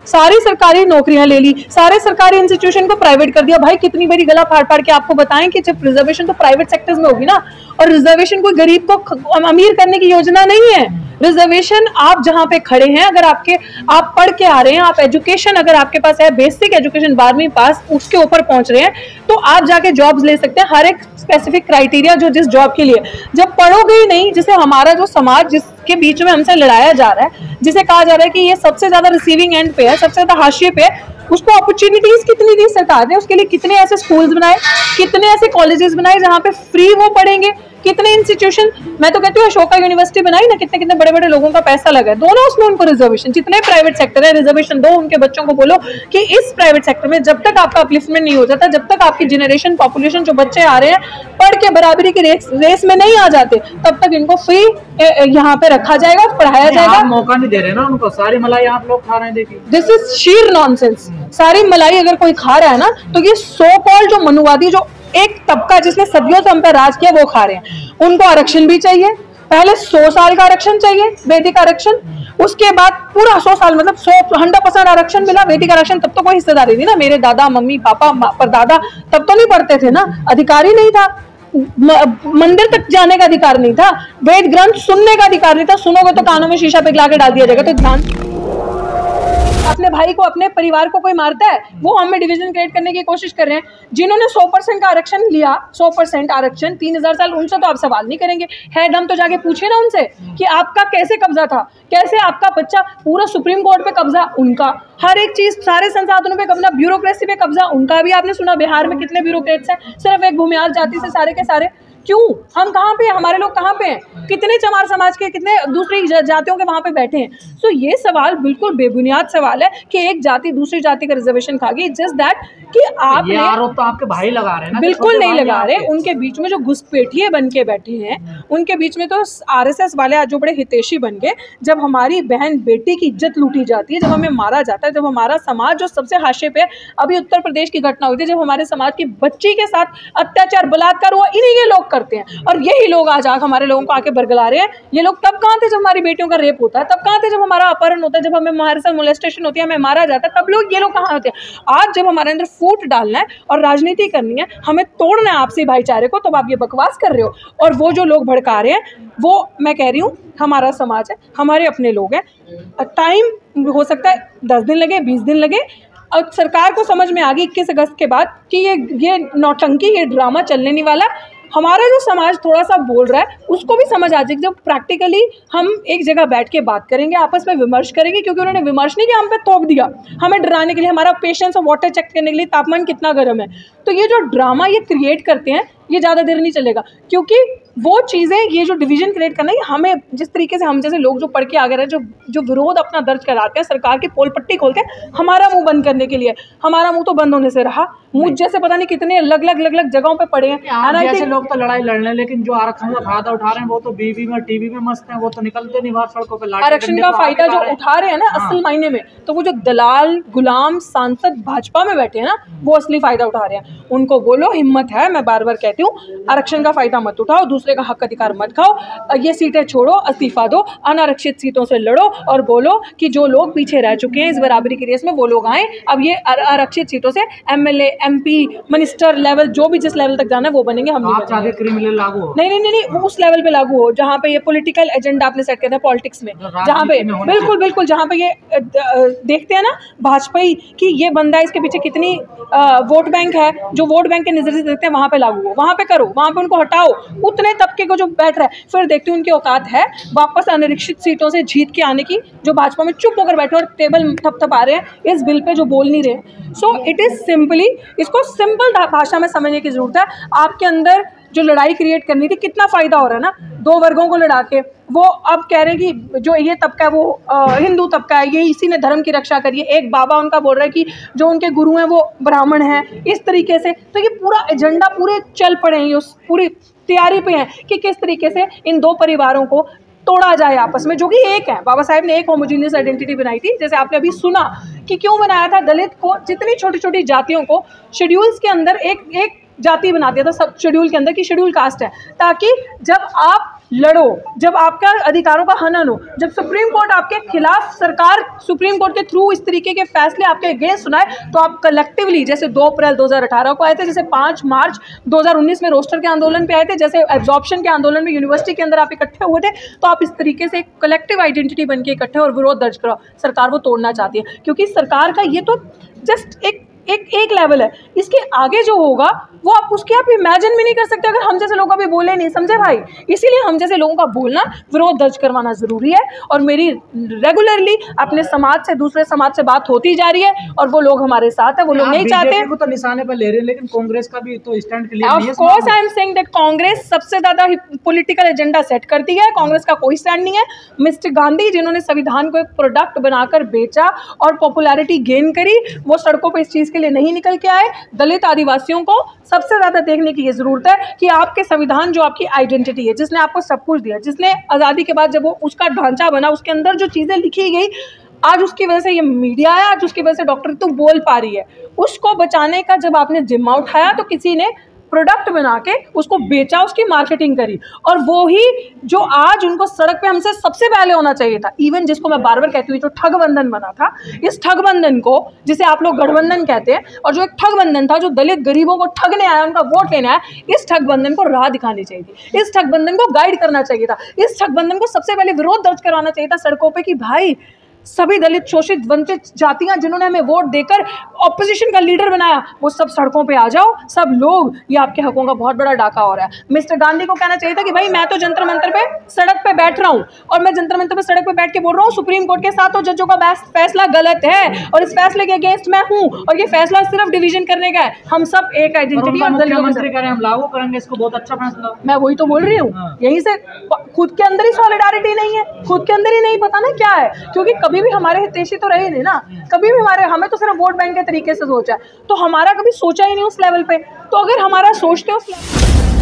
सारी सरकारी नौकरियां ले ली, सारे सरकारी इंस्टीट्यूशन को प्राइवेट कर दिया। भाई कितनी बड़ी गला फाड़ फाड़ के आपको बताएं कि जब रिजर्वेशन तो प्राइवेट सेक्टर्स में होगी ना, और रिजर्वेशन कोई गरीब को अमीर करने की योजना नहीं है। रिजर्वेशन आप जहां पे खड़े हैं, अगर आप पढ़ के आ रहे हैं, आप एजुकेशन अगर आपके पास है, बेसिक एजुकेशन 12वीं पास, उसके ऊपर पहुंच रहे हैं, तो आप जाके जॉब्स ले सकते हैं। हर एक स्पेसिफिक क्राइटेरिया जो जिस जॉब के लिए, जब पढ़ोगे ही नहीं, जिसे हमारा जो समाज जिसके बीच में हमसे लड़ाया जा रहा है, जिसे कहा जा रहा है कि ये सबसे ज्यादा रिसीविंग एंड पे है, सबसे ज्यादा हाशिए पे है, उसको अपॉर्चुनिटीज कितनी दी सरकार ने, उसके लिए कितने ऐसे स्कूल्स बनाए, कितने ऐसे कॉलेजेस बनाए जहां पे फ्री वो पढ़ेंगे, कितने इंस्टीट्यूशन, मैं तो कहती हूँ अशोका यूनिवर्सिटी बनाई ना, कितने कितने बड़े बड़े लोगों का पैसा लगा है, दोनों उसमें उनको रिजर्वेशन, जितने प्राइवेट सेक्टर है रिजर्वेशन दो, उनके बच्चों को बोलो कि इस प्राइवेट सेक्टर में जब तक आपका अपलिफ्टमेंट नहीं हो जाता, जब तक आपकी जनरेशन पॉपुलेशन जो बच्चे आ रहे हैं पढ़ के बराबरी की रेस में नहीं आ जाते, तब तक इनको फ्री यहाँ पे रखा जाएगा, पढ़ाया जाएगा। मौका नहीं दे रहे ना उनको, सारी मलाई आप लोग खा रहे हैं। देखिए दिस इज शीर नॉनसेंस। सारी मलाई अगर कोई खा रहा है ना, तो ये सो कॉल्ड जो मनुवादी, जो एक तबका जिसने सदियों से हम पे राज किया, वो खा रहे हैं। उनको आरक्षण भी चाहिए, पहले 100 साल का आरक्षण चाहिए, वैदिक आरक्षण, उसके बाद पूरा 100 साल, मतलब 100% आरक्षण मिला। वैदिक आरक्षण तब तो कोई हिस्सेदारी थी ना, मेरे दादा मम्मी पापा परदादा तब तो नहीं पढ़ते थे ना, अधिकार ही नहीं था, मंदिर तक जाने का अधिकार नहीं था, वेद ग्रंथ सुनने का अधिकार नहीं था, सुनोगे तो कानों में शीशा पिघला के डाल दिया जाएगा। तो ध्यान, अपने भाई को, अपने परिवार को कोई मारता है, वो हमें डिवीजन क्रिएट करने की कोशिश कर रहे हैं। जिन्होंने 100% का आरक्षण लिया, 100% आरक्षण 3000 साल, उनसे तो आप सवाल नहीं करेंगे, है दम तो जाके पूछे ना उनसे कि आपका कैसे कब्जा था, कैसे आपका बच्चा, पूरा सुप्रीम कोर्ट पे कब्जा उनका, हर एक चीज, सारे संसाधनों पे कब्जा, ब्यूरोक्रेसी पे कब्जा उनका। भी आपने सुना बिहार में कितने ब्यूरोक्रेट्स हैं, सिर्फ एक भूमिहार जाति से सारे के सारे। क्यों? हम कहाँ पे हैं, हमारे लोग कहाँ पे हैं, कितने चमार समाज के, कितने दूसरी जातियों के वहां पे बैठे हैं। सो ये सवाल बिल्कुल बेबुनियाद सवाल है कि एक जाति दूसरी जाति का रिजर्वेशन खा गई। जस्ट दैट कि आप ये आरोप तो आपके भाई लगा रहे हैं ना? बिल्कुल नहीं लगा रहे। उनके बीच में जो घुसपैठिए बन के बैठे हैं, उनके बीच में तो RSS वाले आज जो बड़े हितैषी बन गए। जब हमारी बहन बेटी की इज्जत लूटी जाती है, जब हमें मारा जाता है, जब हमारा समाज जो सबसे हाशिए पे, अभी उत्तर प्रदेश की घटना हुई थी, जब हमारे समाज की बच्ची के साथ अत्याचार बलात्कार हुआ, इन्हीं के लोग करते हैं, और यही लोग आज हमारे लोगों को आके बरगला रहे हैं। ये लोग तब कहाँ थे जब हमारी बेटियों का रेप होता है, तब कहाँ थे जब हमारा अपहरण होता है, जब हमें हमारे साथ मोलेस्टेशन होती है, हमें मारा जाता है, तब ये लोग कहाँ होते हैं? आज जब हमारे अंदर फूट डालना है और राजनीति करनी है, हमें तोड़ना है आपसी भाईचारे को, तब आप ये बकवास कर रहे हो। और वो जो लोग भड़का रहे हैं, वो मैं कह रही हूँ हमारा समाज है, हमारे अपने लोग हैं। टाइम हो सकता है 10 दिन लगे, 20 दिन लगे, और सरकार को समझ में आ गई 21 अगस्त के बाद कि ये नौटंकी, ये ड्रामा चलने नहीं वाला। हमारा जो समाज थोड़ा सा बोल रहा है, उसको भी समझ आ जाएगी जब प्रैक्टिकली हम एक जगह बैठ के बात करेंगे, आपस में विमर्श करेंगे। क्योंकि उन्होंने विमर्श नहीं किया, हम पे थोप दिया, हमें डराने के लिए, हमारा पेशेंस और वाटर चेक करने के लिए तापमान कितना गर्म है। तो ये जो ड्रामा ये क्रिएट करते हैं, ये ज़्यादा देर नहीं चलेगा। क्योंकि वो चीज़ें, ये जो डिवीजन क्रिएट करना है, हमें जिस तरीके से हम जैसे लोग जो पढ़ के आ गए हैं, जो विरोध अपना दर्ज कराते हैं सरकार की पोल पट्टी खोल के, हमारा मुंह बंद करने के लिए। हमारा मुंह तो बंद होने से रहा, मुझ जैसे पता नहीं कितने अलग अलग जगहों पे पड़े हैं। ऐसे लोग तो लड़ाई लड़ रहे हैं, लेकिन जो आरक्षण का फायदा उठा रहे हैं वो तो बीवी में टीवी में मस्त हैं, वो तो निकलते नहीं बाहर सड़कों पे। आरक्षण का फायदा जो उठा रहे हैं ना असल मायने में, तो वो जो दलाल गुलाम सांसद भाजपा में बैठे हैं ना, वो असली फायदा उठा रहे हैं। उनको बोलो हिम्मत है, मैं बार बार कहती हूँ, आरक्षण का फायदा मत उठाओ, दूसरे का हक अधिकार मत खाओ, ये सीटें छोड़ो, इस्तीफा दो, अनारक्षित सीटों से लड़ो और बोलो कि जो लोग पीछे रह चुके हैं इस बराबरी की रेस में, वो लोग आए। अब ये आरक्षित सीटों से MLA MP मिनिस्टर लेवल, जो भी जिस लेवल तक जाना है वो बनेंगे। हम नहीं, क्रिमिनल लागू हो, नहीं, वो उस लेवल पे लागू हो जहाँ पे ये पॉलिटिकल एजेंडा आपने सेट किया था पॉलिटिक्स में, जहाँ पे बिल्कुल जहाँ पे ये देखते हैं ना भाजपा कि ये बंदा, इसके पीछे कितनी वोट बैंक है, जो वोट बैंक के नजर से देखते हैं, वहाँ पे लागू हो, वहाँ पे करो, वहाँ पे उनको हटाओ, उतने तबके को जो बैठ रहा है। फिर देखते हैं उनकी औकात है वापस अनारक्षित सीटों से जीत के आने की, जो भाजपा में चुप होकर बैठे और टेबल थपथपा रहे हैं इस बिल पे, जो बोल नहीं रहे। सो इट इज सिंपली, इसको सिंपल भाषा में समझने की जरूरत है। आपके अंदर जो लड़ाई क्रिएट करनी थी, कितना फायदा हो रहा है ना, 2 वर्गों को लड़ा के। वो अब कह रहे हैं कि जो ये तबका है वो हिंदू तबका है, ये इसी ने धर्म की रक्षा करी है। एक बाबा उनका बोल रहा है कि जो उनके गुरु हैं वो ब्राह्मण हैं, इस तरीके से। तो ये पूरा एजेंडा पूरे चल पड़े हैं, ये पूरी तैयारी पे हैं कि किस तरीके से इन 2 परिवारों को तोड़ा जाए आपस में, जो कि एक है। बाबा साहेब ने एक होमोजीनियस आइडेंटिटी बनाई थी, जैसे आपने अभी सुना कि क्यों बनाया था। दलित को, जितनी छोटी छोटी जातियों को शेड्यूल्स के अंदर एक जाति बना दिया था सब शेड्यूल के अंदर की शेड्यूल कास्ट है, ताकि जब आप लड़ो, जब आपका अधिकारों का हनन हो, जब सुप्रीम कोर्ट आपके खिलाफ, सरकार सुप्रीम कोर्ट के थ्रू इस तरीके के फैसले आपके अगेंस्ट सुनाए, तो आप कलेक्टिवली, जैसे 2 अप्रैल 2018 को आए थे, जैसे 5 मार्च 2019 में रोस्टर के आंदोलन पे आए थे, जैसे एब्जॉर्प्शन के आंदोलन में यूनिवर्सिटी के अंदर आप इकट्ठे हुए थे, तो आप इस तरीके से एक कलेक्टिव आइडेंटिटी बन के इकट्ठे और विरोध दर्ज करो। सरकार वो तोड़ना चाहती है, क्योंकि सरकार का ये तो जस्ट एक लेवल है, इसके आगे जो होगा वो आप उसकी आप इमेजिन भी नहीं कर सकते अगर हम जैसे लोग अभी बोले नहीं, समझे भाई। इसीलिए हम जैसे लोगों का बोलना, विरोध दर्ज करवाना ज़रूरी है। और मेरी रेगुलरली अपने समाज से, दूसरे समाज से बात होती जा रही है, और वो लोग हमारे साथ है, वो लोग नहीं चाहते को तो निशाने पर ले रहे हैं, लेकिन कांग्रेस का भी तो स्टैंड क्लियर नहीं है। Of course I am saying that Congress सबसे ज़्यादा पॉलिटिकल एजेंडा सेट करती है, कांग्रेस का कोई स्टैंड नहीं है। मिस्टर गांधी जिन्होंने संविधान को एक प्रोडक्ट बनाकर बेचा और पॉपुलैरिटी गेन करी, वो सड़कों पर इस चीज़ के लिए नहीं निकल के आए। दलित आदिवासियों को सबसे ज़्यादा देखने की ये ज़रूरत है कि आपके संविधान जो आपकी आइडेंटिटी है, जिसने आपको सब कुछ दिया, जिसने आज़ादी के बाद जब वो उसका ढांचा बना, उसके अंदर जो चीज़ें लिखी गई, आज उसकी वजह से ये मीडिया है, आज उसकी वजह से डॉक्टर तो बोल पा रही है, उसको बचाने का जब आपने जिम्मा उठाया तो किसी ने प्रोडक्ट बना के उसको बेचा, उसकी मार्केटिंग करी, और वो ही जो आज उनको सड़क पे हमसे सबसे पहले होना चाहिए था। इवन जिसको मैं बार बार कहती हूँ, जो ठगबंधन बना था, इस ठगबंधन को, जिसे आप लोग गठबंधन कहते हैं, और जो एक ठगबंधन था जो दलित गरीबों को ठगने आया, उनका वोट लेने आया, इस ठगबंधन को राह दिखानी चाहिए थी, इस ठगबंधन को गाइड करना चाहिए था, इस ठगबंधन को सबसे पहले विरोध दर्ज करवाना चाहिए था सड़कों पर कि भाई सभी दलित, शोषित, वंचित जातियां जिन्होंने हमें वोट देकर ऑपोजिशन का लीडर बनाया, वो सब सड़कों पे आ जाओ, सब लोग, ये आपके हकों का बहुत बड़ा डाका हो रहा है। मिस्टर गांधी को कहना चाहिए था कि भाई मैं तो जंतर मंतर पे सड़क पे बैठ रहा हूँ, और मैं जंतर मंतर पे सड़क पे बैठ के बोल रहा हूँ सुप्रीम कोर्ट के 7 जजों का फैसला गलत है, और इस फैसले के अगेंस्ट मैं हूँ, और ये फैसला सिर्फ डिवीजन करने का है। हम सब एक आइडेंटिटी, और मुख्यमंत्री कह रहे हैं हम लागू करेंगे इसको, बहुत अच्छा फैसला। मैं वही तो बोल रही हूँ, यहीं से खुद के अंदर ही सॉलिडारिटी नहीं है, खुद के अंदर ही नहीं पता ना क्या है, क्योंकि कभी भी हमारे हितैषी तो रहे नहीं ना, कभी भी हमें तो सिर्फ वोट बैंक के तरीके से सोचा है, तो हमारा कभी सोचा ही नहीं उस लेवल पे। तो अगर हमारा सोचते उस लेवल